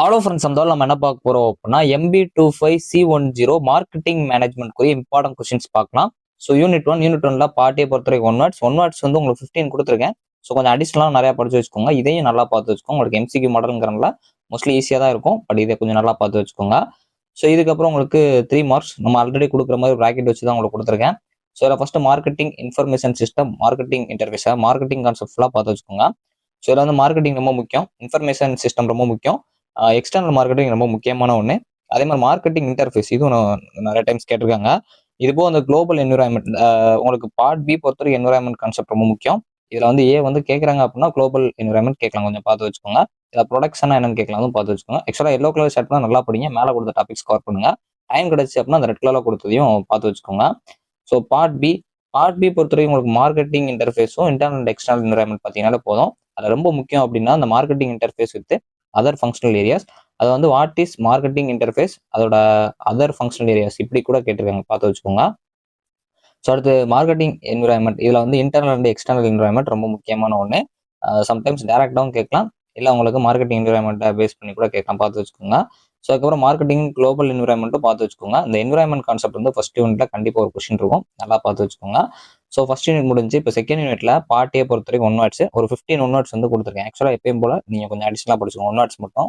Hello friends, நம்ம என்ன பார்க்க போறோம் அப்படின்னா MB25C10 மார்க்கெட்டிங் மேனேஜ்மெண்ட் குறிய இம்பார்ட்டன்ட் கொஸ்டின்ஸ் பார்க்கலாம். ஸோ யூனிட் ஒன்ல பார்ட்டியை பொறுத்த வரைக்கும் ஒன் வேர்ட்ஸ் வந்து உங்களுக்கு 15 கொடுத்துருக்கேன். ஸோ கொஞ்சம் அடிஷனலாக நிறைய படிச்சு வச்சுக்கோங்க. இதையும் நல்லா பார்த்து வச்சுக்கோங்க. உங்களுக்கு MCQ மாடலுங்கிறனால மோஸ்ட்லி ஈஸியாக தான் இருக்கும். பட் இதை கொஞ்சம் நல்லா பார்த்து வச்சுக்கோங்க. ஸோ இதுக்கப்புறம் உங்களுக்கு 3 மார்க்ஸ் நம்ம ஆல்ரெடி கொடுக்குற மாதிரி ப்ராக்கெட் வச்சு தான் உங்களுக்கு கொடுத்துருக்கேன். ஸோ இதில் first marketing information system, marketing interface, marketing concept ஃபுல்லாக பார்த்து வச்சுக்கோங்க. ஸோ இதில் வந்து மார்க்கெட்டிங் ரொம்ப முக்கியம், இன்ஃபர்மேஷன் சிஸ்டம் ரொம்ப முக்கியம், எக்ஸ்டர்னல் மார்க்கெட்டிங் ரொம்ப முக்கியமான ஒன்று. அதே மாதிரி மார்க்கெட்டிங் இன்டர்ஃபேஸ் இதுவும் நிறைய டைம்ஸ் கேட்டிருக்காங்க. இது போக அந்த குளோபல் என்விரான்மெண்ட், உங்களுக்கு பார்ட் பி பொறுத்தவரைக்கும் என்விரான்மெண்ட் கான்செப்ட் ரொம்ப முக்கியம். இதில் வந்து ஏ வந்து கேட்குறாங்க அப்படின்னா குளோபல் என்விரான்மெண்ட் கேட்கலாம், கொஞ்சம் பார்த்து வச்சுக்கோங்க. இதில் ப்ரொடக்ஷனா என்னன்னு கேட்கலாம், அதுவும் பார்த்து வச்சுக்கோங்க. ஆக்சுவலாக எல்லோ கலர் ஷர்ட் தான் நல்லா படிங்க, மேலே கொடுத்த டாபிக்ஸ் கவர் பண்ணுங்க. டைம் கிடைச்சு அப்படின்னா அந்த ரெட் கலரில் கொடுத்ததையும் பார்த்து வச்சுக்கோங்க. ஸோ பார்ட் பி பொறுத்தவரைக்கும் உங்களுக்கு மார்க்கெட்டிங் இன்டர்ஃபேஸும் இன்டர்னல் அண்ட் எக்ஸ்டர்னல் என்விரான்மெண்ட் பார்த்தீங்கன்னா போதும். அது ரொம்ப முக்கியம் அப்படின்னா அந்த marketing interface with other functional areas. அது வந்து வாட் இஸ் மார்க்கெட்டிங் இன்டர்ஃபேஸ், அதோட அதர் ஃபங்க்ஷனல் ஏரியாஸ் இப்படி கூட கேட்டிருக்காங்க, பார்த்து வச்சுக்கோங்க. ஸோ அடுத்து மார்க்கெட்டிங் என்விரான்மெண்ட், இதில் வந்து இன்டர்னல் அண்ட் எக்ஸ்டர்னல் என்விரான்மெண்ட் ரொம்ப முக்கியமான ஒன்று. சம்டைம்ஸ் டேரக்டாகவும் கேட்கலாம், இல்லை உங்களுக்கு மார்க்கெட்டிங் என்விரான்மெண்ட்டை பேஸ் பண்ணி கூட கேட்கலாம், பார்த்து வச்சுக்கோங்க. ஸோ அதுக்கப்புறம் மார்க்கெட்டிங் குளோபல் என்விரான்மெண்ட்டும் பார்த்து வச்சுக்கோங்க. இந்த என்விரான்மெண்ட் கான்செப்ட் வந்து ஃபர்ஸ்ட் யூனிட்ல கண்டிப்பாக ஒரு கொஸ்டின் இருக்கும், நல்லா பார்த்து வச்சுக்கோங்க. ஸோ ஃபர்ஸ்ட் யூனிட் முடிஞ்சு இப்போ செகண்ட் யூனிட்ல பார்ட்டியை பொறுத்த வரைக்கும் ஒன் வேர்ட்ஸ் ஒரு 15 ஒன் வேர்ட்ஸ் வந்து கொடுத்துருக்கேன். ஆக்சுவலாக எப்பயும் போல நீங்கள் கொஞ்சம் அடிஷனலாக படிச்சுக்கோங்க, ஒன் வேர்ட்ஸ் மட்டும்.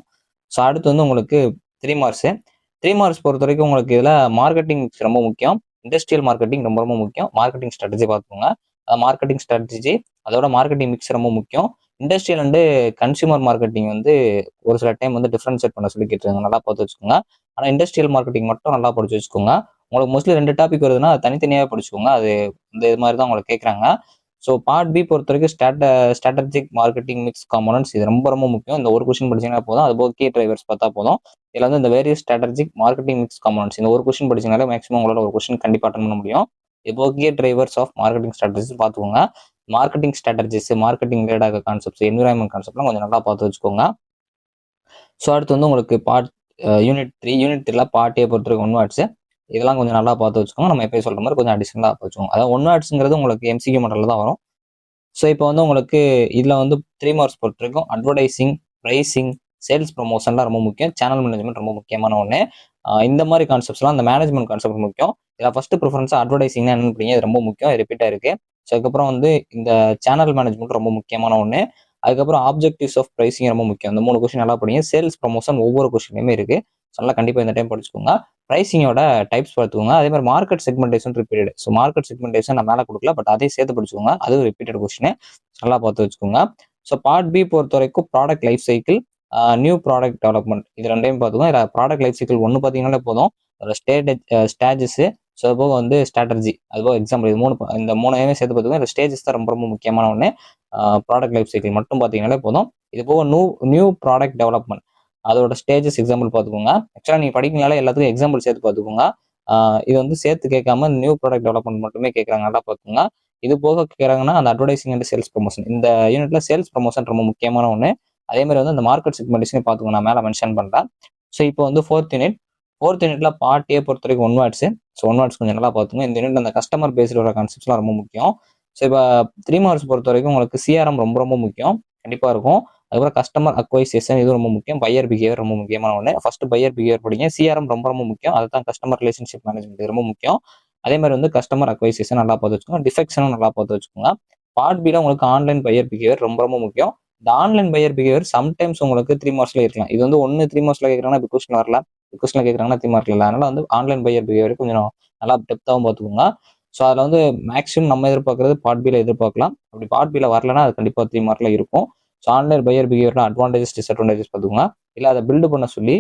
ஸோ அடுத்து வந்து உங்களுக்கு 3 மார்க்ஸ் பொறுத்த வரைக்கும் உங்களுக்கு இதில் மார்க்கெட்டிங் ரொம்ப முக்கியம், இண்டஸ்ட்ரியல் மார்க்கெட்டிங் ரொம்ப ரொம்ப முக்கியம், மார்க்கெட்டிங் ஸ்ட்ராட்டஜி பார்த்துக்கோங்க. மார்க்கெட்டிங் ஸ்ட்ராட்டஜி அதோட மார்க்கெட்டிங் மிக்ஸ் ரொம்ப முக்கியம். இண்டஸ்ட்ரியல் அண்டு கன்சியூமர் மார்க்கெட்டிங் வந்து ஒரு சில டைம் வந்து டிஃபரன்ஷியேட் பண்ண சொல்லி கேட்டுருக்காங்க, நல்லா பார்த்து வச்சுக்கோங்க. ஆனால் இண்டஸ்ட்ரியல் மார்க்கெட்டிங் மட்டும் நல்லா படிச்சு வச்சுக்கோங்க. உங்களுக்கு மோஸ்ட்லி 2 டாபிக் வருதுன்னா தனித்தனியாகவே படிச்சுக்கோங்க, அது இந்த இது மாதிரி தான் உங்களுக்கு கேட்குறாங்க. ஸோ பார்ட் பி பொறுத்த வரைக்கும் ஸ்ட்ராட்டஜிக் மார்க்கெட்டிங் மிக்ஸ் காம்போனன்ட்ஸ் இது ரொம்ப ரொம்ப முக்கியம். இந்த ஒரு கொஸ்டின் படிச்சீங்கன்னா போதும், அது போக கீ டிரைவர்ஸ் பார்த்தா போதும். இதில் வந்து இந்த various strategic marketing mix components இந்த ஒரு கொஸ்டின் படிச்சீங்கனாலே மேக்ஸிமம் உங்களால் ஒரு கொஸ்டின் கண்டிப்பாக அட்டன் பண்ண முடியும். இது போக key drivers of marketing strategies பார்த்துக்கோங்க. Marketing strategies, marketing related concepts, environment கான்செப்ட்லாம் கொஞ்சம் நல்லா பார்த்து வச்சுக்கோங்க. ஸோ அடுத்து வந்து உங்களுக்கு யூனிட் 3ல பார்ட்டியை பொறுத்தவரைக்கும் ஒன் வேர்ட்ஸ் இதெல்லாம் கொஞ்சம் நல்லா பார்த்து வச்சுக்கோங்க. நம்ம எப்பயும் சொல்ற மாதிரி கொஞ்சம் அடிஷனலாக வச்சுக்கோங்க. அதாவது ஒன் வேர்ட்ஸ்ங்கிறது உங்களுக்கு MCQ மாடலில் தான் வரும். ஸோ இப்போ வந்து உங்களுக்கு இதில் வந்து 3 மார்க்ஸ் பொறுத்த வரைக்கும் அட்வர்டைசிங், ப்ரைசிங், சேல்ஸ் ப்ரொமோஷன்லாம் ரொம்ப முக்கியம், சேனல் மேனேஜ்மெண்ட் ரொம்ப முக்கியமான ஒன்று. இந்த மாதிரி கான்செப்ட்ஸ்லாம் அந்த மேனேஜ்மெண்ட் கான்செப்ட் முக்கியம். இதில் ஃபர்ஸ்ட் ப்ரிஃபரன்ஸாக அட்வர்டைசிங்னா என்னன்னு படிங்க, இது ரொம்ப முக்கியம், ரிப்பீட்டாக இருக்கு. ஸோ அதுக்கப்புறம் வந்து இந்த சேனல் மேனேஜ்மெண்ட் ரொம்ப முக்கியமான ஒன்று. அதுக்கப்புறம் ஆப்ஜெக்டிவ்ஸ் ஆஃப் ப்ரைசிங் ரொம்ப முக்கியம். இந்த 3 கொஸ்டின் நல்லா படிங்க. சேல்ஸ் ப்ரொமோஷன் ஒவ்வொரு கொஸ்டின்லையுமே இருக்கு, அதெல்லாம் கண்டிப்பாக இந்த டைம் படிச்சுக்கோங்க. ப்ரைசிங்கோட டைப்ஸ் பார்த்துக்கோங்க. அதே மாதிரி market segmentation repeated. So market segmentation நான் மேலே கொடுக்கல, பட் அதையும் சேர்த்து படிச்சுக்கோங்க, அதுவும் ரிப்பீட்டட் கொஸ்டின், நல்லா பார்த்து வச்சுக்கோங்க. ஸோ பார்ட் பி பொறுத்த வரைக்கும் product life cycle, new product development இது ரெண்டையும் பார்த்துக்கோங்க. இதில் ப்ராடக்ட் லைஃப் சைக்கிள் ஒன்று பார்த்தீங்கன்னாலே போதும், அதோட ஸ்டேஜஸ், ஸோ அது போக வந்து ஸ்ட்ராட்டஜி, அது போக எக்ஸாம்பிள், இந்த மூணையுமே சேர்த்து பார்த்துக்கோங்க. இந்த ஸ்டேஜஸ் தான் ரொம்ப ரொம்ப முக்கியமான ஒன்று. ப்ராடக்ட் லைஃப் சைக்கிள் மட்டும் பார்த்தீங்கன்னாலே போதும். இது போக நியூ ப்ராடக்ட் டெவலப்மெண்ட் அதோட ஸ்டேஜஸ் எக்ஸாம்பிள் பார்த்துக்கோங்க. ஆக்சுவலாக நீங்கள் படிக்கனால எல்லாத்துக்கும் எக்ஸாம்பிள் சேர்த்து பார்த்துக்கோங்க. இது வந்து சேர்த்து கேட்காம நியூ ப்ராடக்ட் டெவலப்மெண்ட் மட்டுமே கேட்குறாங்க, நல்லா பார்த்துக்கோங்க. இது போக கேட்குறாங்கன்னா அந்த அட்வர்டைசிங் அண்ட் சேல்ஸ் ப்ரொமோஷன், இந்த யூனிட்ல சேல்ஸ் ப்ரொமோஷன் ரொம்ப முக்கியமான ஒன்று. அதே மாதிரி வந்து அந்த மார்க்கெட் செக்மெண்டேஷன் பார்த்துக்கோங்க, நான் மேலே மென்ஷன் பண்ணுறேன். ஸோ இப்போ வந்து ஃபோர்த் யூனிட்ல பார்ட்டியை பொறுத்த வரைக்கும் one words. So one words கொஞ்சம் நல்லா பார்த்துக்கோங்க. இந்த யூனிட் அந்த கஸ்டமர் பேஸ்டு வர கான்செப்ட்ஸ்லாம் ரொம்ப முக்கியம். ஸோ இப்போ 3 மார்க்ஸ் பொறுத்த வரைக்கும் உங்களுக்கு CRM ரொம்ப ரொம்ப முக்கியம், கண்டிப்பாக இருக்கும். அதுக்கப்புறம் கஸ்டமர் அக்வைசேஷன் இது ரொம்ப முக்கியம், பையர் பிஹேவியர் ரொம்ப முக்கியமான ஒன்று. ஃபர்ஸ்ட் பையர் பிஹேவியர் படிங்க. CRM ரொம்ப ரொம்ப முக்கியம், அதுதான் கஸ்டமர் ரிலேஷன்ஷிப் மேனேஜ்மெண்ட் ரொம்ப முக்கியம். அதே மாதிரி வந்து கஸ்டமர் அக்வைசேஷன் நல்லா பார்த்து வச்சுக்கோங்க, டிஃபெக்ஷனும் நல்லா பார்த்து வச்சுக்கோங்க. பார்ட் பியில் உங்களுக்கு ஆன்லைன் பையர் பிஹேவியர் ரொம்ப ரொம்ப முக்கியம். இந்த ஆன்லைன் பையர் பிஹேவியர் சம்டைம்ஸ் உங்களுக்கு 3 மார்க்ஸ்ல இருக்கலாம். இது வந்து 3 மார்க்ஸ்ல கேட்குறாங்கன்னா இப்போ கொஸ்டின் வரல, கொஸ்டின் கேட்குறாங்கன்னா 3 மார்க்ல இல்லை. அதனால வந்து ஆன்லைன் பையர் பிஹேவியர் கொஞ்சம் நல்லா டெப்த்தாகவும் பார்த்துக்கோங்க. ஸோ அதில் வந்து மேக்ஸிமம் நம்ம எதிர்பார்க்கறது பார்ட் பியில் எதிர்பார்க்கலாம். அப்படி பார்ட் பியில் வரலன்னா அது கண்டிப்பாக 3 மார்க்ல இருக்கும். ஸோ ஆன்லைன் பையர் பிஹேவியர்னா அட்வான்டேஜஸ் டிஸ்அட்வான்டேஜஸ் பார்த்துக்கோங்க. இல்லை அதை பில்டு பண்ண சொல்லி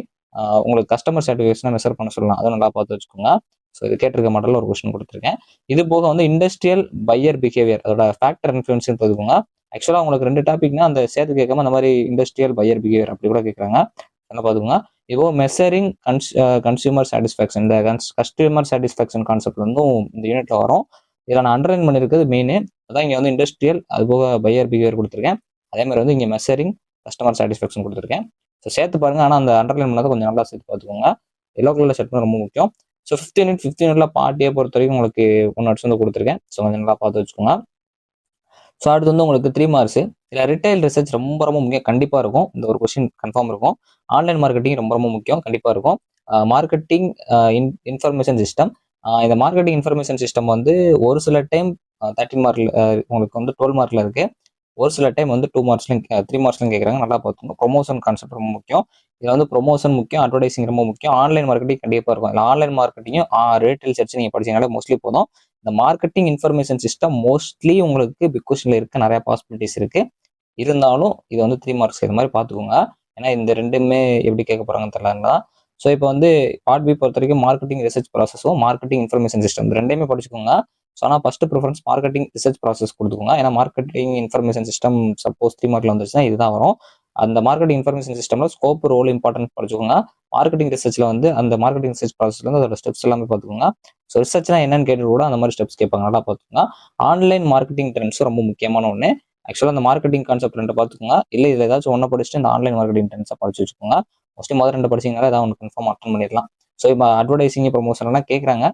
உங்களுக்கு கஸ்டமர் சாட்டிஸ்ஃபேக்ஷனை மெஷர் பண்ண சொல்லலாம், அதை நல்லா பார்த்து வச்சுக்கோங்க. ஸோ இது கேட்டிருக்க மாடலில் ஒரு கொஸ்டின் கொடுத்துருக்கேன். இது போக வந்து இண்டஸ்ட்ரியல் பையர் பிஹேவியர் அதோட ஃபேக்டர் இன்ஃப்ளூயன்ஸ்னு பார்த்துக்கோங்க. ஆக்சுவலாக உங்களுக்கு 2 டாபிக்னா அந்த சேர்த்து கேட்காம அந்த மாதிரி இண்டஸ்ட்ரியல் பையர் பிஹேவியர் அப்படி கூட கேட்குறாங்க, நல்லா பார்த்துக்கோங்க. இப்போ மெஷரிங் கன்சியூமர் சாட்டிஸ்ஃபேக்ஷன், இந்த கஸ்டமர் சாட்டிஸ்ஃபேக்ஷன் கான்செப்ட் வந்து இந்த யூனிட்ல வரும். இதில் நான் அண்டர்லைன் பண்ணியிருக்கிறது மெயின், அதான் இங்கே வந்து இண்டஸ்ட்ரியல் அது போக பையர் பிஹேவியர் கொடுத்துருக்கேன். அதே மாதிரி வந்து இங்கே மெஷரிங் கஸ்டமர் சாட்டிஸ்ஃபேக்ஷன் கொடுத்துருக்கேன். ஸோ சேர்த்து பாருங்க, ஆனால் அந்த அண்டர்லைன் பண்ணதை கொஞ்சம் நல்லா சேர்த்து பார்த்துக்கோங்க. எல்லோ கலரில் செட் பண்ண ரொம்ப முக்கியம். ஸோ 15 யூனிட்ல பார்ட்டியை பொறுத்த வரைக்கும் உங்களுக்கு 1 வேர்ட்ஸ் வந்து கொடுத்துருக்கேன். ஸோ கொஞ்சம் நல்லா பார்த்து வச்சுக்கோங்க. ஸோ அடுத்து வந்து உங்களுக்கு 3 மார்க்ஸ். இதில் ரிட்டைல் ரிசர்ச் ரொம்ப ரொம்ப முக்கியம், கண்டிப்பாக இருக்கும். இந்த ஒரு கொஸ்டின் கன்ஃபார்ம் இருக்கும். ஆன்லைன் மார்க்கெட்டிங் ரொம்ப ரொம்ப முக்கியம், கண்டிப்பாக இருக்கும். Marketing information system. இந்த மார்க்கெட்டிங் இன்ஃபர்மேஷன் சிஸ்டம் வந்து ஒரு சில டைம் 13 மார்க்ல உங்களுக்கு வந்து 12 மார்க்ல இருக்கு. ஒரு சில டைம் வந்து 2 மார்க்ஸ்லையும் 3 மார்க்ஸ்லையும் கேட்குறாங்க. நல்லா பார்த்துக்கணும். ப்ரொமோஷன் கான்செப்ட் ரொம்ப முக்கியம். இதில் வந்து ப்ரொமோஷன் முக்கியம், அட்வர்டைசிங் ரொம்ப முக்கியம். ஆன்லைன் மார்க்கெட்டிங் கண்டிப்பாக இருக்கும். இல்லை ஆன்லைன் மார்க்கெட்டிங்கும் ரீட்டைல் சர்ச் நீங்கள் படிச்சீங்கனாலே மோஸ்ட்லி போதும். இந்த மார்க்கெட்டிங் இன்ஃபர்மேஷன் சிஸ்டம் மோஸ்ட்லி உங்களுக்கு பிக் கொஸ்டின்ல இருக்க நிறைய பாசிபிலிட்டிஸ் இருக்கு. இருந்தாலும் இது வந்து 3 மார்க்ஸ் இது மாதிரி பார்த்துக்கோங்க. ஏன்னா இந்த ரெண்டுமே எப்படி கேட்க போறாங்கன்னு தெரியலங்களா. ஸோ இப்போ வந்து பார்ட் பி பொறுத்த வரைக்கும் மார்க்கெட்டிங் ரிசர்ச் ப்ராசஸும் மார்க்கெட்டிங் இன்ஃபர்மேஷன் சிஸ்டம் ரெண்டையுமே படிச்சுக்கோங்க. ஸோ ஆனால் first preference marketing research process கொடுத்துக்கோங்க. ஏன்னா மார்க்கெட்டிங் இன்ஃபர்மேஷன் சிஸ்டம் சப்போஸ் 3 மார்க்ல வந்துச்சுன்னா இதுதான் வரும். அந்த மார்க்கெட்டிங் இன்ஃபர்மேஷன் சிஸ்டம்ல ஸ்கோப் ரோல் இம்பார்ட்டன்ட் படிச்சுக்கோங்க. மார்க்கெட்டிங் ரிசர்ச்ல வந்து அந்த மார்க்கெட்டிங் ரிசர்ச் ப்ராசஸ்ல வந்து அதோட ஸ்டெப்ஸ் எல்லாமே பார்த்துக்கோங்க. ஸோ ரிசர்ச்னா என்னன்னு கேட்டு கூட அந்த மாதிரி ஸ்டெப்ஸ் கேட்பாங்க, நல்லா பார்த்துக்கோங்க. ஆன்லைன் மார்க்கெட்டிங் ட்ரெண்ட்ஸ் ரொம்ப முக்கியமான ஒன்று. ஆக்சுவலாக அந்த மார்க்கெட்டிங் கான்செப்ட் ரெண்டு பார்த்துக்கோங்க. இல்லை இதில் ஏதாச்சும் ஒன்று படிச்சுட்டு இந்த ஆன்லைன் மார்க்கெட்டிங் ட்ரெண்ட்ஸை படிச்சு வச்சுக்கோங்க. மோஸ்ட்லி முதல் 2 படிச்சீங்கன்னா ஏதாவது ஒன்று கன்ஃபார்ம் அட்டன் பண்ணிடலாம். ஸோ இப்போ அட்வர்டைசிங் ப்ரொமோஷன் எல்லாம் கேட்குறாங்க.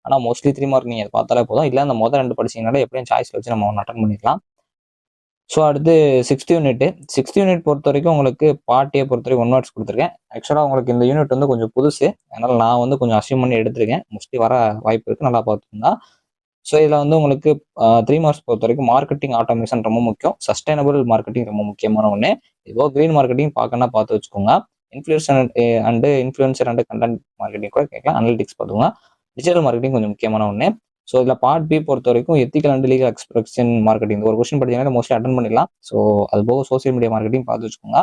ஆனால் மோஸ்ட்லி 3 மார்க் நீங்கள் பார்த்தாலே போதும். இல்லை அந்த முதல் 2 படிச்சீங்கனாலே எப்படியும் சாய்ஸ்ல வச்சு நம்ம ஒன்று அட்டன் பண்ணிடலாம். ஸோ அடுத்து 6th யூனிட். 6th யூனிட் பொறுத்த வரைக்கும் உங்களுக்கு பார்ட் ஏ பொறுத்த வரைக்கும் 1 வேர்ட்ஸ் கொடுத்துருக்கேன். ஆக்சுவலாக உங்களுக்கு இந்த யூனிட் வந்து கொஞ்சம் புதுசு, அதனால நான் வந்து கொஞ்சம் அசியூம் பண்ணி எடுத்திருக்கேன். மோஸ்ட்லி வர வாய்ப்பு இருக்கு, நல்லா பார்த்துக்கோங்க. ஸோ இதில் வந்து உங்களுக்கு 3 மார்க்ஸ் பொறுத்த வரைக்கும் மார்க்கெட்டிங் ஆட்டோமேஷன் ரொம்ப முக்கியம், சஸ்டைனபிள் மார்க்கெட்டிங் ரொம்ப முக்கியமான ஒன்று. இப்போ கிரீன் மார்க்கெட்டிங் பார்க்கணும்னா பார்த்து வச்சுக்கோங்க. இன்ஃப்ளூயன்சர் அண்ட் கண்டென்ட் மார்க்கெட்டிங் கூட கேட்கலாம். அனலிட்டிக்ஸ் பார்த்துக்கோங்க. டிஜிட்டல் மார்க்கெட்டிங் கொஞ்சம் முக்கியமான ஒன்று. ஸோ இதில் பார்ட் பி பொறுத்த வரைக்கும் ethical and legal expression marketing ஒரு கொஸ்டின் படிச்சீங்கன்னா மோஸ்ட்லி அட்டன் பண்ணிடலாம். ஸோ அது போக சோசியல் மீடியா மார்க்கெட்டிங் பார்த்து வச்சுக்கோங்க.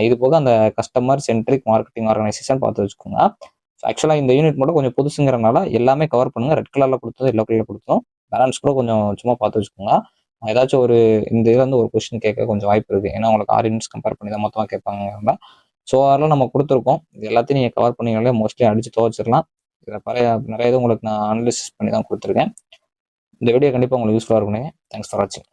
இது போக அந்த கஸ்டமர் சென்ட்ரிக் மார்க்கெட்டிங் ஆர்கனைசேஷன் பார்த்து வச்சுக்கோங்க. ஆக்சுவலாக இந்த யூனிட் மட்டும் கொஞ்சம் புதுசுங்கிறனால எல்லாமே கவர் பண்ணுங்க. ரெட் கலர்ல கொடுத்தது எல்லோ கலர்ல கொடுத்தோம். பேலன்ஸ் கூட கொஞ்சம் சும்மா பார்த்து வச்சுக்கோங்க. ஏதாச்சும் ஒரு இந்த இதுல இருந்து ஒரு கொஸ்டின் கேட்க கொஞ்சம் வாய்ப்பு இருக்கு. ஏன்னா உங்களுக்கு 6 யூனிட்ஸ் கம்பேர் பண்ணி தான் மொத்தமாக கேட்பாங்க. ஸோ அதெல்லாம் நம்ம கொடுத்துருக்கோம். இது எல்லாத்தையும் நீங்கள் கவர் பண்ணீங்கனாலே மோஸ்ட்லி அடிச்சு துவச்சிடலாம். இதில் நிறைய இது உங்களுக்கு நான் அனலிசிஸ் பண்ணி தான் கொடுத்துருக்கேன். இந்த வீடியோ கண்டிப்பாக உங்களுக்கு யூஸ்ஃபுல்லாக இருக்குங்க. தேங்க்ஸ் ஃபார் வாட்சிங்.